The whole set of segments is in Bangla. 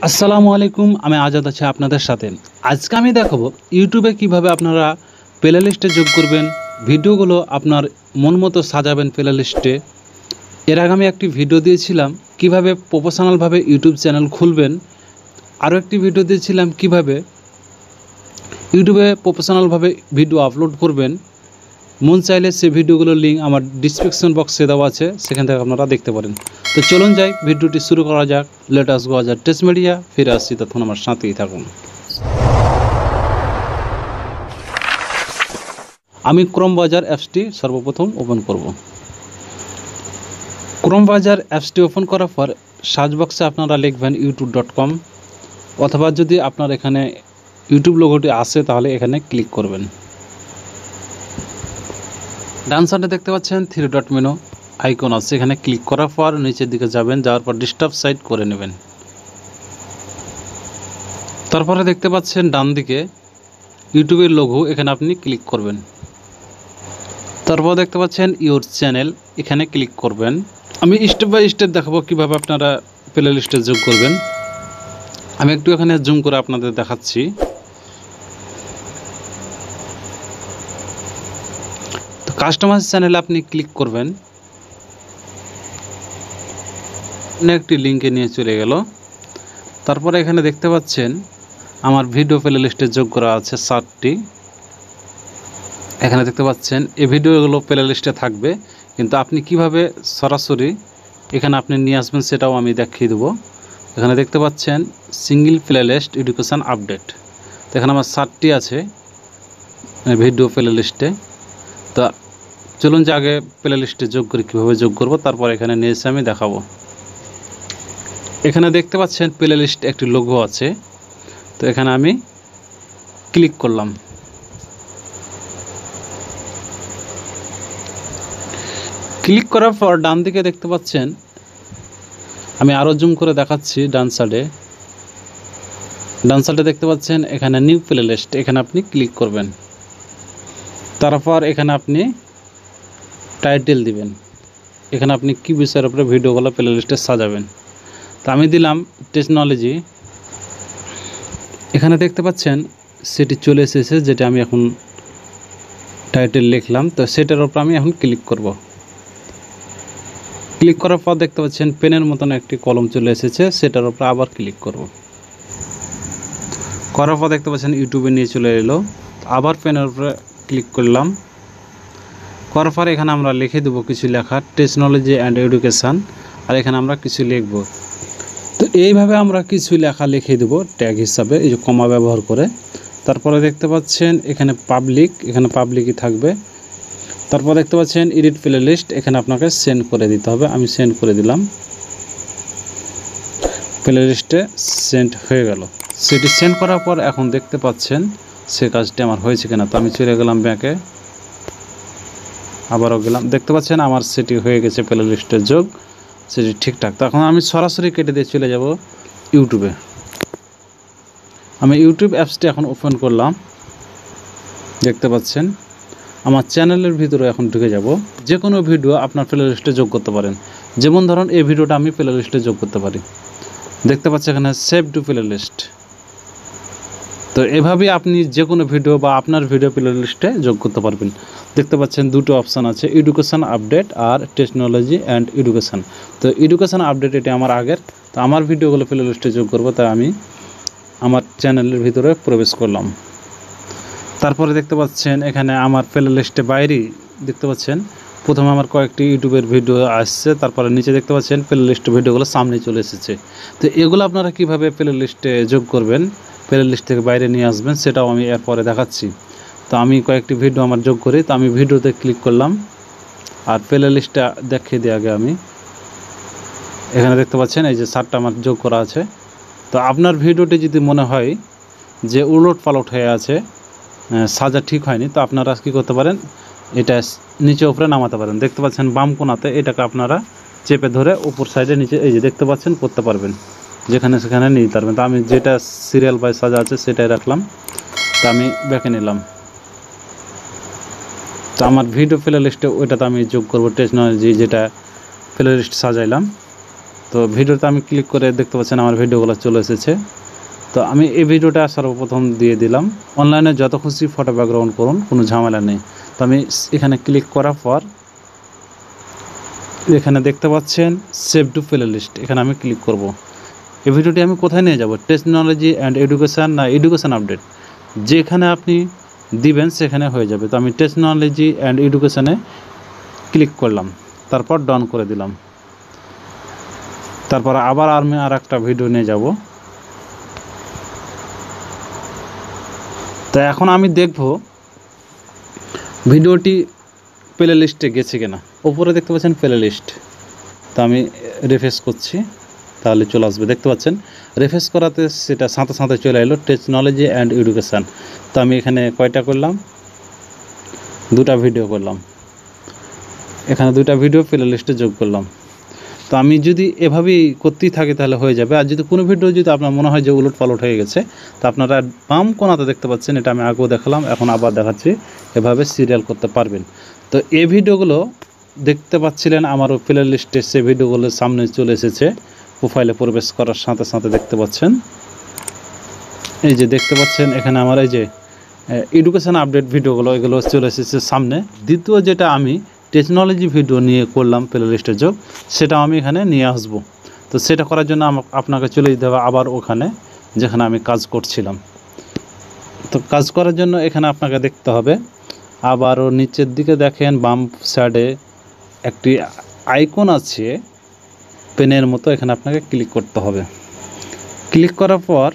আসসালামু আলাইকুম, আমি আজাদ আছি আপনাদের সাথে। আজকে আমি দেখাবো ইউটিউবে কিভাবে আপনারা প্লেলিস্টে যোগ করবেন, ভিডিওগুলো আপনার মন মতো সাজাবেন প্লেলিস্টে। এর আগে আমি একটি ভিডিও দিয়েছিলাম কিভাবে প্রফেশনালভাবে ইউটিউব চ্যানেল খুলবেন। আরও একটি ভিডিও দিয়েছিলাম কিভাবে ইউটিউবে প্রফেশনালভাবে ভিডিও আপলোড করবেন। মন চাইলে সেই ভিডিওগুলোর লিঙ্ক আমার ডিসক্রিপশন বক্সে দেওয়া আছে, সেখান থেকে আপনারা দেখতে পারেন। তো চলুন যাই, ভিডিওটি শুরু করা যাক। লেট আস গো আজাদ টেস্ট মিডিয়া, ফিরে আসছি, তখন আমার সাথেই থাকুন। আমি ক্রোম ব্রাউজার অ্যাপসটি সর্বপ্রথম ওপেন করব। ক্রোম ব্রাউজার অ্যাপসটি ওপেন করার পর সার্চ বক্সে আপনারা লিখবেন youtube.com, অথবা যদি আপনার এখানে ইউটিউব লোগোটি আসে তাহলে এখানে ক্লিক করবেন। ডান সাইডে দেখতে পাচ্ছেন 3 ডট মেনু আইকন আছে, এখানে ক্লিক করার পর নিচের দিকে যাবেন, যাওয়ার পর ডিস্টার্ব সাইট করে নেবেন। তারপরে দেখতে পাচ্ছেন ডান দিকে ইউটিউবের লোগো, এখানে আপনি ক্লিক করবেন। তারপর দেখতে পাচ্ছেন ইউর চ্যানেল, এখানে ক্লিক করবেন। আমি স্টেপ বাই স্টেপ দেখাবো কীভাবে আপনারা প্লে লিস্টে যোগ করবেন। আমি একটু এখানে জুম করে আপনাদের দেখাচ্ছি। তো কাস্টমাইজ চ্যানেলে আপনি ক্লিক করবেন, একটি লিঙ্কে নিয়ে চলে গেল। তারপরে এখানে দেখতে পাচ্ছেন আমার ভিডিও প্লে লিস্টে যোগ করা আছে 7টি। এখানে দেখতে পাচ্ছেন এই ভিডিওগুলো প্লে লিস্টে থাকবে, কিন্তু আপনি কিভাবে সরাসরি এখানে আপনি নিয়ে আসবেন সেটাও আমি দেখিয়ে দেবো। এখানে দেখতে পাচ্ছেন single playlist education update. তো এখানে আমার 7টি আছে ভিডিও প্লে লিস্টে। তো চলুন যে আগে প্লে লিস্টে যোগ করি, কীভাবে যোগ করব তারপর এখানে নিয়ে এসে আমি দেখাবো। এখানে দেখতে পাচ্ছেন প্লে লিস্ট একটি লোগো আছে, তো এখানে আমি ক্লিক করলাম। ক্লিক করার পর ডান দিকে দেখতে পাচ্ছেন, আমি আরও জুম করে দেখাচ্ছি, ডান সাইডে দেখতে পাচ্ছেন এখানে নিউ প্লে লিস্ট, এখানে আপনি ক্লিক করবেন। তারপর এখানে আপনি টাইটেল দিবেন, এখানে আপনি কী বিষয়ের উপরে ভিডিওগুলো প্লে লিস্টে সাজাবেন। তো আমি দিলাম টেকনোলজি। এখানে দেখতে পাচ্ছেন সেটি চলে এসেছে, যেটা আমি এখন টাইটেল লিখলাম। তো সেটার উপর আমি এখন ক্লিক করব। ক্লিক করার পর দেখতে পাচ্ছেন পেনের মতন একটি কলম চলে এসেছে, সেটার উপর আবার ক্লিক করব। করার পর দেখতে পাচ্ছেন ইউটিউবে নিয়ে চলে এলো। আবার পেনের উপরে ক্লিক করলাম। করার পর এখানে আমরা লিখে দেবো কিছু লেখা, টেকনোলজি অ্যান্ড এডুকেশান, আর এখানে আমরা কিছু লিখব। তো এইভাবে আমরা কিছু লেখা লিখে দেবো ট্যাগ হিসাবে, এই যে কমা ব্যবহার করে। তারপরে দেখতে পাচ্ছেন এখানে পাবলিক, এখানে পাবলিকই থাকবে। তারপর দেখতে পাচ্ছেন এডিট প্লে লিস্ট, এখানে আপনাকে সেন্ড করে দিতে হবে। আমি সেন্ড করে দিলাম, প্লে লিস্টে সেন্ড হয়ে গেল। সেটি সেন্ড করার পর এখন দেখতে পাচ্ছেন সে কাজটি আমার হয়েছে কিনা। তো আমি চলে গেলাম ব্যাকে, আবারও গেলাম, দেখতে পাচ্ছেন আমার সেটি হয়ে গেছে প্লে লিস্টের যোগ, সেটি ঠিকঠাক। তখন আমি সরাসরি কেটে দিয়ে চলে যাব ইউটিউবে। আমি ইউটিউব অ্যাপসটি এখন ওপেন করলাম, দেখতে পাচ্ছেন আমার চ্যানেলের ভিতরে এখন ঢুকে যাব। যে কোনো ভিডিও আপনার প্লে লিস্টে যোগ করতে পারেন, যেমন ধরুন এই ভিডিওটা আমি প্লে লিস্টে যোগ করতে পারি। দেখতে পাচ্ছেন এখানে সেভ টু প্লে লিস্ট। তো এভাবে আপনি যে কোনো ভিডিও বা আপনার ভিডিও প্লে লিস্টে যোগ করতে পারবেন। দেখতে পাচ্ছেন দুটো অপশান আছে, এডুকেশান আপডেট আর টেকনোলজি অ্যান্ড এডুকেশান। তো এডুকেশান আপডেট এটি আমার আগের। তো আমার ভিডিওগুলো প্লে লিস্টে যোগ করবো, তাই আমি আমার চ্যানেলের ভিতরে প্রবেশ করলাম। তারপরে দেখতে পাচ্ছেন এখানে আমার প্লে লিস্টে বাইরেই দেখতে পাচ্ছেন প্রথমে আমার কয়েকটি ইউটিউবের ভিডিও আসছে, তারপরে নিচে দেখতে পাচ্ছেন প্লে লিস্ট ভিডিওগুলো সামনে চলে এসেছে। তো এগুলো আপনারা কিভাবে প্লে লিস্টে যোগ করবেন, প্লে লিস্ট থেকে বাইরে নিয়ে আসবেন, সেটাও আমি এরপরে দেখাচ্ছি। তো আমি কয়েকটি ভিডিও আমার যোগ করি, তো আমি ভিডিওতে ক্লিক করলাম আর প্লে লিস্টটা দেখিয়ে দিই আগে। আমি এখানে দেখতে পাচ্ছেন এই যে 7টা আমার যোগ করা আছে। তো আপনার ভিডিওটি যদি মনে হয় যে উলট পালট হয়ে আছে, সাজা ঠিক হয়নি, তো আপনারা কী করতে পারেন, এটা নিচে উপরে নামাতে পারেন। দেখতে পাচ্ছেন বাম কোণাতে, এটাকে আপনারা চেপে ধরে উপর সাইডে নিচে এই যে দেখতে পাচ্ছেন করতে পারবেন, যেখানে সেখানে নিতে পারবেন। তো আমি যেটা সিরিয়াল বাই সাজা আছে সেটাই রাখলাম। তো আমি ব্যাকে নিলাম। তো আমার ভিডিও প্লে লিস্টে ওইটাতে আমি যোগ করবো টেকনোলজি, যেটা প্লে লিস্ট সাজাইলাম। তো তো ভিডিওতে আমি ক্লিক করে দেখতে পাচ্ছেন আমার ভিডিওগুলো চলে এসেছে। তো আমি এই ভিডিওটা সর্বপ্রথম দিয়ে দিলাম। অনলাইনে যত খুশি ফটো ব্যাকগ্রাউন্ড করুন, কোনো ঝামেলা নেই। তো আমি এখানে ক্লিক করার পর এখানে দেখতে পাচ্ছেন সেভ টু প্লে লিস্ট, এখানে আমি ক্লিক করব। এই ভিডিওটি আমি কোথায় নিয়ে যাব, টেকনোলজি অ্যান্ড এডুকেশান না এডুকেশান আপডেট, যেখানে আপনি দিবেন সেখানে হয়ে যাবে। তো আমি টেকনোলজি অ্যান্ড এডুকেশানে ক্লিক করলাম, তারপর ডান করে দিলাম। তারপর আবার আমি আর একটা ভিডিও নিয়ে যাব। তো এখন আমি দেখব ভিডিওটি প্লে লিস্টে গেছে কিনা। উপরে দেখতে পাচ্ছেন প্লে লিস্ট। তো আমি রিফ্রেশ করছি, তাহলে চলে আসবে। দেখতে পাচ্ছেন রিফ্রেশ করাতে সেটা সাথে সাথে চলে এলো টেকনোলজি অ্যান্ড এডুকেশান। তো আমি এখানে কয়টা করলাম, 2টা ভিডিও করলাম, এখানে 2টা ভিডিও প্লে লিস্টে যোগ করলাম। তো আমি যদি এভাবেই করতেই থাকি তাহলে হয়ে যাবে। আর যদি কোনো ভিডিও যদি আপনার মনে হয় যে উলট পালট হয়ে গেছে, তো আপনারা বাম কোণাতে দেখতে পাচ্ছেন, এটা আমি আগেও দেখালাম, এখন আবার দেখাচ্ছি, এভাবে সিরিয়াল করতে পারবেন। তো এই ভিডিওগুলো দেখতে পাচ্ছিলেন আমারও প্লে লিস্টে, সে ভিডিওগুলো সামনে চলে এসেছে। প্রোফাইলে প্রবেশ করার সাথে সাথে দেখতে পাচ্ছেন, এই যে দেখতে পাচ্ছেন এখানে আমার এই যে এডুকেশান আপডেট ভিডিওগুলো, এগুলো চলে এসেছে সামনে। দ্বিতীয় যেটা আমি টেকনোলজি ভিডিও নিয়ে করলাম প্লে লিস্টে যোগ, সেটাও আমি এখানে নিয়ে আসব। তো সেটা করার জন্য আপনাকে চলে যেতে হবে আবার ওখানে যেখানে আমি কাজ করছিলাম। তো কাজ করার জন্য এখানে আপনাকে দেখতে হবে, আবারও নিচের দিকে দেখেন বাম সাইডে একটি আইকন আছে পেনের মতো, এখানে আপনাকে ক্লিক করতে হবে। ক্লিক করার পর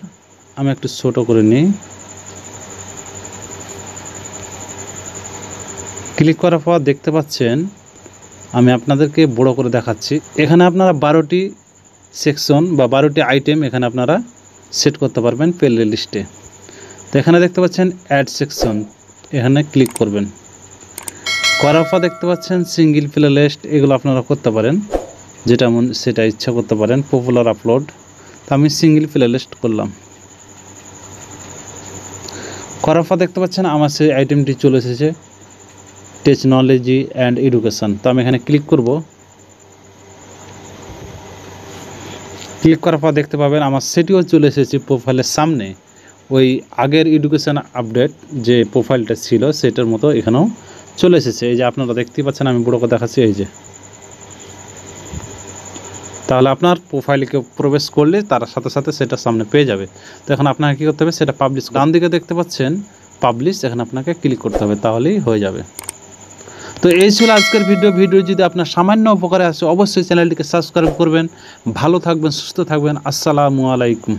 আমি একটু ছোট করে নিই। ক্লিক করার পর দেখতে পাচ্ছেন আমি আপনাদেরকে বড় করে দেখাচ্ছি। এখানে আপনারা 12টি সেকশন বা 12টি আইটেম এখানে আপনারা সেট করতে পারবেন প্লে লিস্টে। তো এখানে দেখতে পাচ্ছেন অ্যাড সেকশন, এখানে ক্লিক করবেন। করার পর দেখতে পাচ্ছেন সিঙ্গেল প্লে লিস্ট, এগুলো আপনারা করতে পারেন, যেটা মন সেটা ইচ্ছা করতে পারেন। পপুলার আপলোড, তো আমি সিঙ্গেল প্লে লিস্ট করলাম। করার পর দেখতে পাচ্ছেন আমার সেই আইটেমটি চলে এসেছে টেকনোলজি অ্যান্ড এডুকেশান। তো আমি এখানে ক্লিক করব। ক্লিক করার পর দেখতে পাবেন আমার সেটিও চলে এসেছে প্রোফাইলের সামনে, ওই আগের এডুকেশান আপডেট যে প্রোফাইলটা ছিল সেটার মতো এখানেও চলে এসেছে। এই যে আপনারা দেখতেই পাচ্ছেন, আমি বড় করে দেখাচ্ছি, এই যে। তাহলে আপনার প্রোফাইলে কেউ প্রবেশ করলে তার সাথে সাথে সেটা সামনে পেয়ে যাবে। তো এখন আপনাকে কী করতে হবে, সেটা পাবলিশ, ডান দিকে দেখতে পাচ্ছেন পাবলিশ, এখানে আপনাকে ক্লিক করতে হবে, তাহলেই হয়ে যাবে। তো এই ছিল আজকের ভিডিও যদি আপনার সামান্য উপকারে আসে অবশ্যই চ্যানেলটিকে সাবস্ক্রাইব করবেন। ভালো থাকবেন, সুস্থ থাকবেন। আসসালামু আলাইকুম।